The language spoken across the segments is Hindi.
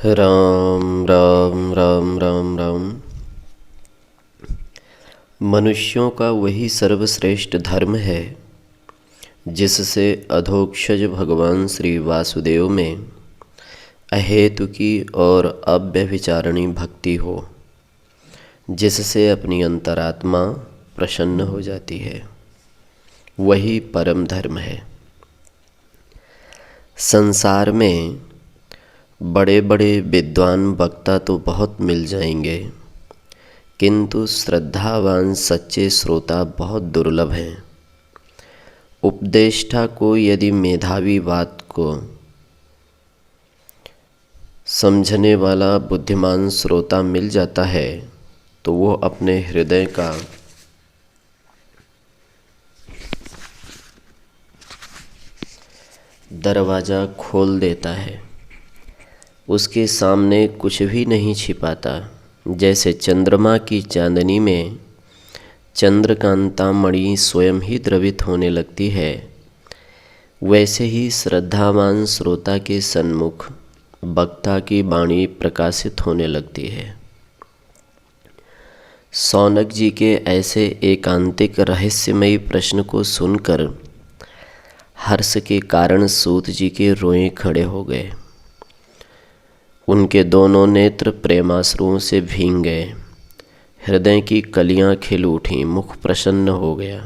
राम राम राम राम राम। मनुष्यों का वही सर्वश्रेष्ठ धर्म है जिससे अधोक्षज भगवान श्री वासुदेव में अहेतुकी और अव्यभिचारिणी भक्ति हो, जिससे अपनी अंतरात्मा प्रसन्न हो जाती है। वही परम धर्म है। संसार में बड़े बड़े विद्वान वक्ता तो बहुत मिल जाएंगे, किंतु श्रद्धावान सच्चे श्रोता बहुत दुर्लभ हैं। उपदेष्टा को यदि मेधावी बात को समझने वाला बुद्धिमान श्रोता मिल जाता है तो वो अपने हृदय का दरवाज़ा खोल देता है। उसके सामने कुछ भी नहीं छिपाता। जैसे चंद्रमा की चांदनी में चंद्रकांता मणि स्वयं ही द्रवित होने लगती है, वैसे ही श्रद्धावान श्रोता के सन्मुख वक्ता की वाणी प्रकाशित होने लगती है। शौनक जी के ऐसे एकांतिक रहस्यमयी प्रश्न को सुनकर हर्ष के कारण सूत जी के रोए खड़े हो गए। उनके दोनों नेत्र प्रेमाश्रुओं से भींग गए। हृदय की कलियां खिल उठीं, मुख प्रसन्न हो गया।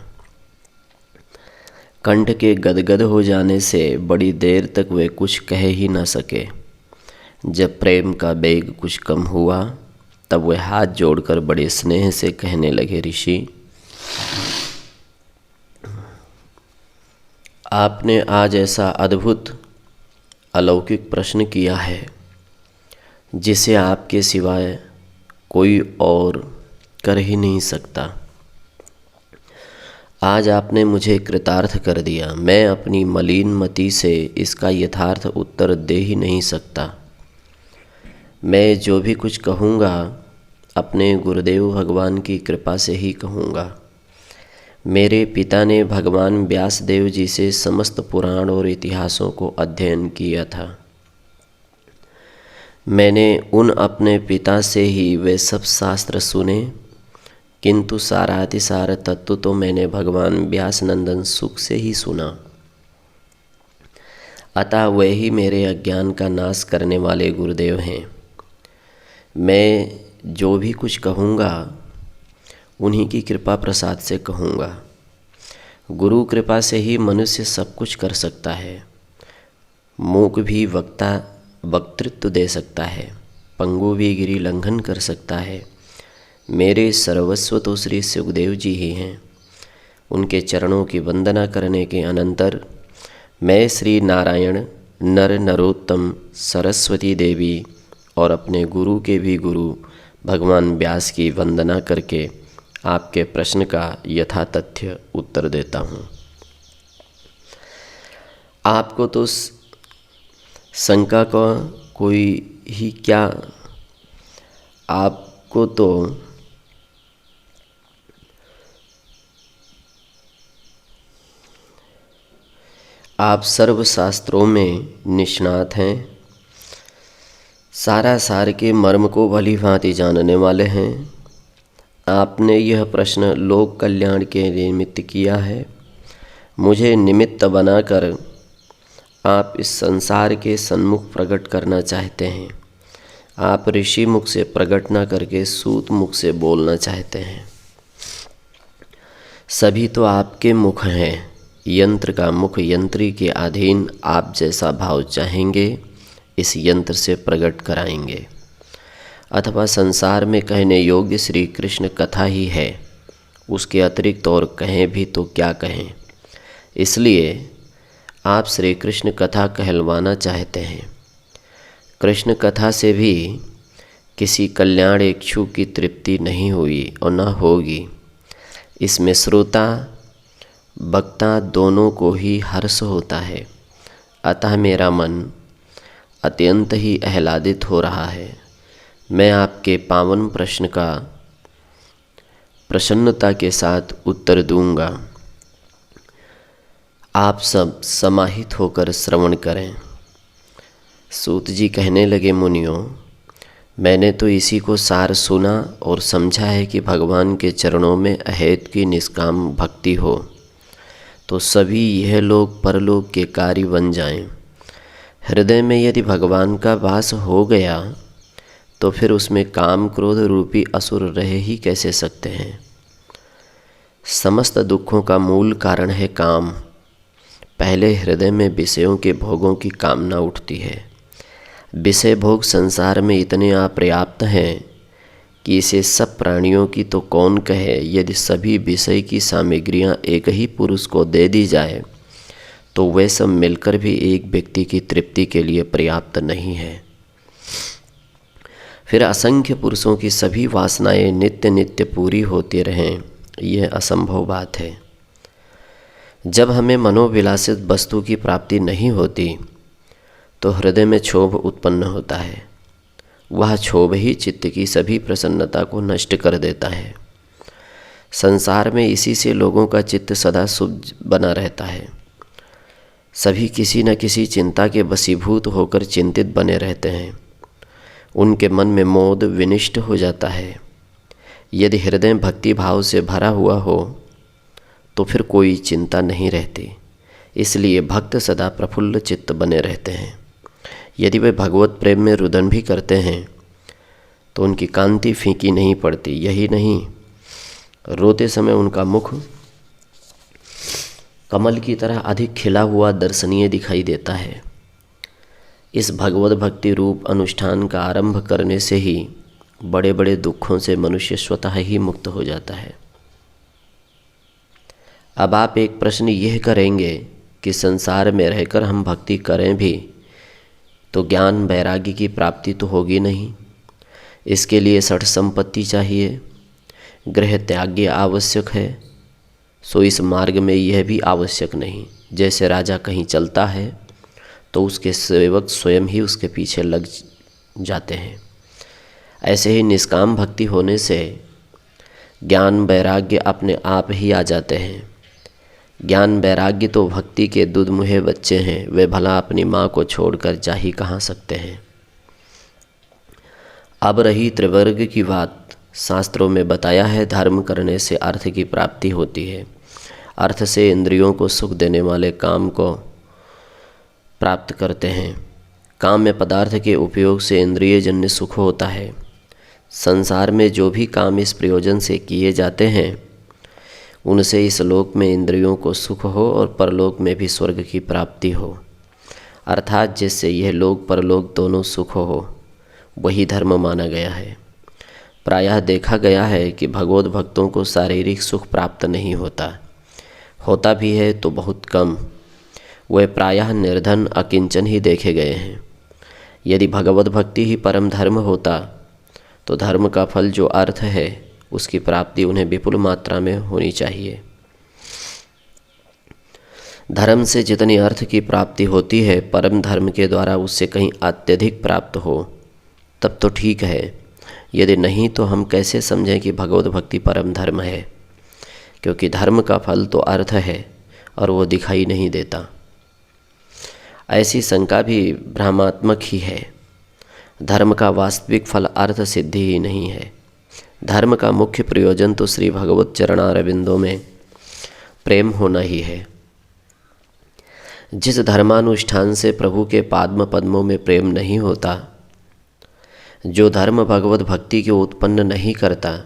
कंठ के गदगद हो जाने से बड़ी देर तक वे कुछ कह ही न सके। जब प्रेम का वेग कुछ कम हुआ तब वे हाथ जोड़कर बड़े स्नेह से कहने लगे, ऋषि, आपने आज ऐसा अद्भुत अलौकिक प्रश्न किया है जिसे आपके सिवाय कोई और कर ही नहीं सकता। आज आपने मुझे कृतार्थ कर दिया। मैं अपनी मलिन मति से इसका यथार्थ उत्तर दे ही नहीं सकता। मैं जो भी कुछ कहूँगा अपने गुरुदेव भगवान की कृपा से ही कहूँगा। मेरे पिता ने भगवान व्यासदेव जी से समस्त पुराण और इतिहासों को अध्ययन किया था। मैंने उन अपने पिता से ही वे सब शास्त्र सुने, किंतु सारातिसार तत्व तो मैंने भगवान व्यासनंदन सुख से ही सुना। अतः वे ही मेरे अज्ञान का नाश करने वाले गुरुदेव हैं। मैं जो भी कुछ कहूँगा उन्हीं की कृपा प्रसाद से कहूँगा। गुरु कृपा से ही मनुष्य सब कुछ कर सकता है। मूक भी वक्तृत्व दे सकता है, पंगु भी गिरि लंघन कर सकता है। मेरे सर्वस्व तो श्री सुखदेव जी ही हैं। उनके चरणों की वंदना करने के अनंतर मैं श्री नारायण, नर नरोत्तम, सरस्वती देवी और अपने गुरु के भी गुरु भगवान व्यास की वंदना करके आपके प्रश्न का यथातथ्य उत्तर देता हूँ। आपको तो शंका का कोई ही क्या, आपको तो आप सर्वशास्त्रों में निष्णात हैं। सारा सार के मर्म को भली भांति जानने वाले हैं। आपने यह प्रश्न लोक कल्याण के निमित्त किया है। मुझे निमित्त बनाकर आप इस संसार के सन्मुख प्रकट करना चाहते हैं। आप ऋषि मुख से प्रकट न करके सूत मुख से बोलना चाहते हैं। सभी तो आपके मुख हैं। यंत्र का मुख यंत्री के अधीन आप जैसा भाव चाहेंगे इस यंत्र से प्रकट कराएंगे। अथवा संसार में कहने योग्य श्री कृष्ण कथा ही है, उसके अतिरिक्त और कहें भी तो क्या कहें। इसलिए आप श्री कृष्ण कथा कहलवाना चाहते हैं। कृष्ण कथा से भी किसी कल्याण इच्छु की तृप्ति नहीं हुई और न होगी। इसमें श्रोता वक्ता दोनों को ही हर्ष होता है। अतः मेरा मन अत्यंत ही आह्लादित हो रहा है। मैं आपके पावन प्रश्न का प्रसन्नता के साथ उत्तर दूंगा। आप सब समाहित होकर श्रवण करें। सूत जी कहने लगे, मुनियों, मैंने तो इसी को सार सुना और समझा है कि भगवान के चरणों में अहेतु की निष्काम भक्ति हो तो सभी यह लोग परलोक के कार्य बन जाएं। हृदय में यदि भगवान का वास हो गया तो फिर उसमें काम क्रोध रूपी असुर रह ही कैसे सकते हैं। समस्त दुखों का मूल कारण है काम। पहले हृदय में विषयों के भोगों की कामना उठती है। विषय भोग संसार में इतने अपर्याप्त हैं कि इसे सब प्राणियों की तो कौन कहे। यदि सभी विषय की सामग्रियां एक ही पुरुष को दे दी जाए तो वे सब मिलकर भी एक व्यक्ति की तृप्ति के लिए पर्याप्त नहीं है। फिर असंख्य पुरुषों की सभी वासनाएं नित्य नित्य पूरी होती रहें, यह असंभव बात है। जब हमें मनोविलासित वस्तु की प्राप्ति नहीं होती तो हृदय में क्षोभ उत्पन्न होता है। वह क्षोभ ही चित्त की सभी प्रसन्नता को नष्ट कर देता है। संसार में इसी से लोगों का चित्त सदा शुभ बना रहता है। सभी किसी न किसी चिंता के वशीभूत होकर चिंतित बने रहते हैं। उनके मन में मोद विनिष्ट हो जाता है। यदि हृदय भक्ति भाव से भरा हुआ हो तो फिर कोई चिंता नहीं रहती। इसलिए भक्त सदा प्रफुल्ल चित्त बने रहते हैं। यदि वे भगवत प्रेम में रुदन भी करते हैं तो उनकी कांति फीकी नहीं पड़ती। यही नहीं, रोते समय उनका मुख कमल की तरह अधिक खिला हुआ दर्शनीय दिखाई देता है। इस भगवत भक्ति रूप अनुष्ठान का आरंभ करने से ही बड़े बड़े दुखों से मनुष्य स्वतः ही मुक्त हो जाता है। अब आप एक प्रश्न यह करेंगे कि संसार में रहकर हम भक्ति करें भी तो ज्ञान वैराग्य की प्राप्ति तो होगी नहीं। इसके लिए षठ संपत्ति चाहिए, गृह त्याग्य आवश्यक है। सो इस मार्ग में यह भी आवश्यक नहीं। जैसे राजा कहीं चलता है तो उसके सेवक स्वयं ही उसके पीछे लग जाते हैं, ऐसे ही निष्काम भक्ति होने से ज्ञान वैराग्य अपने आप ही आ जाते हैं। ज्ञान वैराग्य तो भक्ति के दुधमुहे बच्चे हैं। वे भला अपनी माँ को छोड़कर जा ही कहाँ सकते हैं। अब रही त्रिवर्ग की बात। शास्त्रों में बताया है धर्म करने से अर्थ की प्राप्ति होती है। अर्थ से इंद्रियों को सुख देने वाले काम को प्राप्त करते हैं। काम में पदार्थ के उपयोग से इंद्रिय जन्य सुख होता है। संसार में जो भी काम इस प्रयोजन से किए जाते हैं उनसे इस लोक में इंद्रियों को सुख हो और परलोक में भी स्वर्ग की प्राप्ति हो, अर्थात जिससे यह लोक परलोक दोनों सुख हो, वही धर्म माना गया है। प्रायः देखा गया है कि भगवत भक्तों को शारीरिक सुख प्राप्त नहीं होता भी है तो बहुत कम। वे प्रायः निर्धन अकिंचन ही देखे गए हैं। यदि भगवत भक्ति ही परम धर्म होता तो धर्म का फल जो अर्थ है उसकी प्राप्ति उन्हें विपुल मात्रा में होनी चाहिए। धर्म से जितनी अर्थ की प्राप्ति होती है परम धर्म के द्वारा उससे कहीं अत्यधिक प्राप्त हो तब तो ठीक है। यदि नहीं तो हम कैसे समझें कि भगवत भक्ति परम धर्म है, क्योंकि धर्म का फल तो अर्थ है और वो दिखाई नहीं देता। ऐसी शंका भी भ्रमात्मक ही है। धर्म का वास्तविक फल अर्थ सिद्धि ही नहीं है। धर्म का मुख्य प्रयोजन तो श्री भगवत चरणारविंदों में प्रेम होना ही है। जिस धर्मानुष्ठान से प्रभु के पाद्म पद्मों में प्रेम नहीं होता, जो धर्म भगवत भक्ति को उत्पन्न नहीं करता,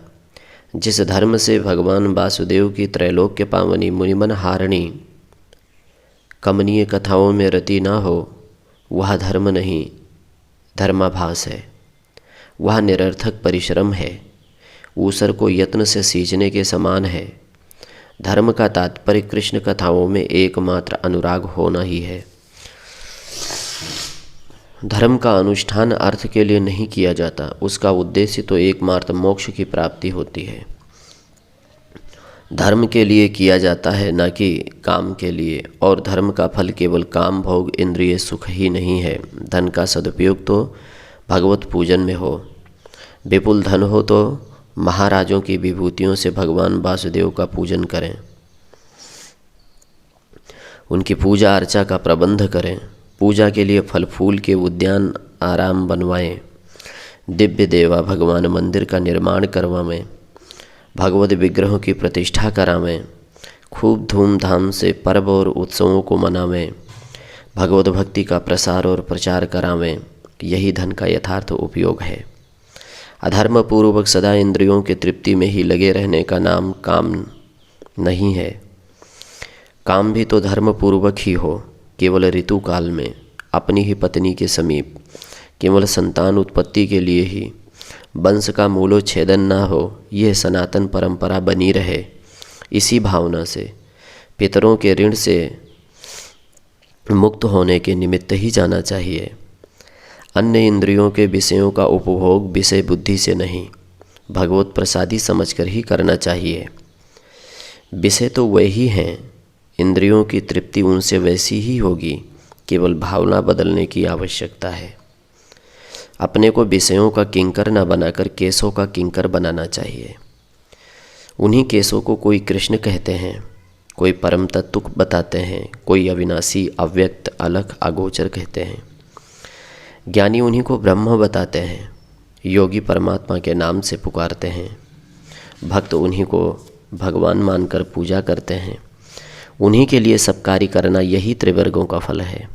जिस धर्म से भगवान वासुदेव की त्रैलोक्य पावनी मुनिमन हारिणी कमनीय कथाओं में रति ना हो, वह धर्म नहीं, धर्माभास है। वह निरर्थक परिश्रम है, ऊसर को यत्न से सींचने के समान है। धर्म का तात्पर्य कृष्ण कथाओं में एकमात्र अनुराग होना ही है। धर्म का अनुष्ठान अर्थ के लिए नहीं किया जाता, उसका उद्देश्य तो एकमात्र मोक्ष की प्राप्ति होती है। धर्म के लिए किया जाता है, न कि काम के लिए। और धर्म का फल केवल काम भोग इंद्रिय सुख ही नहीं है। धन का सदुपयोग तो भगवत पूजन में हो। विपुल धन हो तो महाराजों की विभूतियों से भगवान वासुदेव का पूजन करें, उनकी पूजा अर्चा का प्रबंध करें। पूजा के लिए फल फूल के उद्यान आराम बनवाएं, दिव्य देवा भगवान मंदिर का निर्माण करवाएं, भगवत विग्रहों की प्रतिष्ठा करावें, खूब धूमधाम से पर्व और उत्सवों को मनावें, भगवत भक्ति का प्रसार और प्रचार करावें। यही धन का यथार्थ उपयोग है। अधर्म पूर्वक सदा इंद्रियों की तृप्ति में ही लगे रहने का नाम काम नहीं है। काम भी तो धर्म पूर्वक ही हो, केवल ऋतु काल में अपनी ही पत्नी के समीप, केवल संतान उत्पत्ति के लिए ही, वंश का मूलोच्छेदन ना हो, यह सनातन परंपरा बनी रहे। इसी भावना से पितरों के ऋण से मुक्त होने के निमित्त ही जाना चाहिए। अन्य इंद्रियों के विषयों का उपभोग विषय बुद्धि से नहीं, भगवत प्रसादी समझकर ही करना चाहिए। विषय तो वही हैं, इंद्रियों की तृप्ति उनसे वैसी ही होगी, केवल भावना बदलने की आवश्यकता है। अपने को विषयों का किंकर न बनाकर केशों का किंकर बनाना चाहिए। उन्हीं केशों को कोई कृष्ण कहते हैं, कोई परम तत्व बताते हैं, कोई अविनाशी अव्यक्त अलख अगोचर कहते हैं। ज्ञानी उन्हीं को ब्रह्म बताते हैं, योगी परमात्मा के नाम से पुकारते हैं, भक्त उन्हीं को भगवान मानकर पूजा करते हैं। उन्हीं के लिए सब कार्य करना यही त्रिवर्गों का फल है।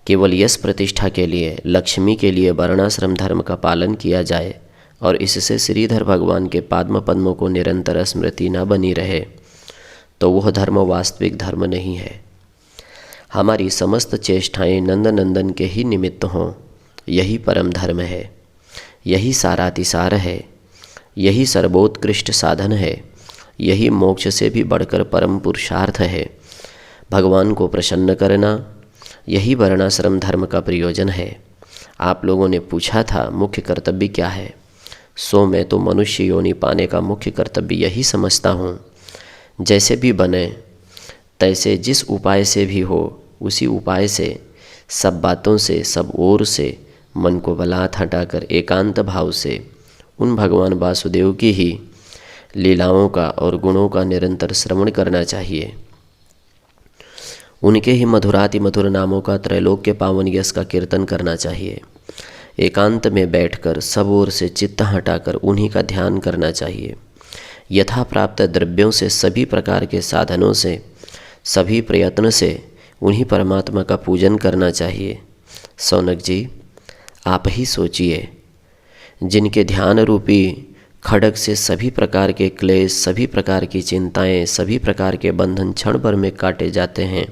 केवल यश प्रतिष्ठा के लिए, लक्ष्मी के लिए वर्णाश्रम धर्म का पालन किया जाए और इससे श्रीधर भगवान के पाद्म पद्मों को निरंतर स्मृति न बनी रहे तो वह धर्म वास्तविक धर्म नहीं है। हमारी समस्त चेष्टाएं नंद नंदन के ही निमित्त हों, यही परम धर्म है, यही सारातिसार है, यही सर्वोत्कृष्ट साधन है, यही मोक्ष से भी बढ़कर परम पुरुषार्थ है। भगवान को प्रसन्न करना, यही वर्णाश्रम धर्म का प्रयोजन है। आप लोगों ने पूछा था मुख्य कर्तव्य क्या है, सो मैं तो मनुष्य योनि पाने का मुख्य कर्तव्य यही समझता हूँ। जैसे भी बने तैसे जिस उपाय से भी हो, उसी उपाय से, सब बातों से, सब ओर से मन को बलात् हटाकर एकांत भाव से उन भगवान वासुदेव की ही लीलाओं का और गुणों का निरंतर श्रवण करना चाहिए। उनके ही मधुराति मधुर नामों का त्रैलोक्य पावन यश का कीर्तन करना चाहिए। एकांत में बैठकर सब ओर से चित्त हटाकर उन्हीं का ध्यान करना चाहिए। यथा प्राप्त द्रव्यों से, सभी प्रकार के साधनों से, सभी प्रयत्न से उन्हीं परमात्मा का पूजन करना चाहिए। सौनक जी, आप ही सोचिए, जिनके ध्यान रूपी खड्ग से सभी प्रकार के क्लेश, सभी प्रकार की चिंताएं, सभी प्रकार के बंधन क्षण भर में काटे जाते हैं,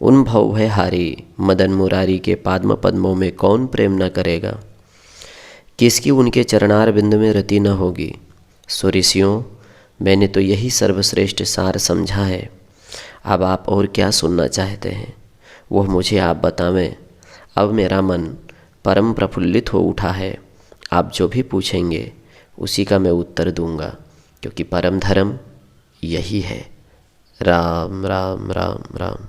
उन भवभयहारी मदन मुरारी के पाद्म पद्मों में कौन प्रेम न करेगा? किसकी उनके चरणार बिंद में रति न होगी? सो ऋषियों, मैंने तो यही सर्वश्रेष्ठ सार समझा है। अब आप और क्या सुनना चाहते हैं वह मुझे आप बतावें। अब मेरा मन परम प्रफुल्लित हो उठा है। आप जो भी पूछेंगे उसी का मैं उत्तर दूंगा, क्योंकि परम धर्म यही है। राम राम राम राम।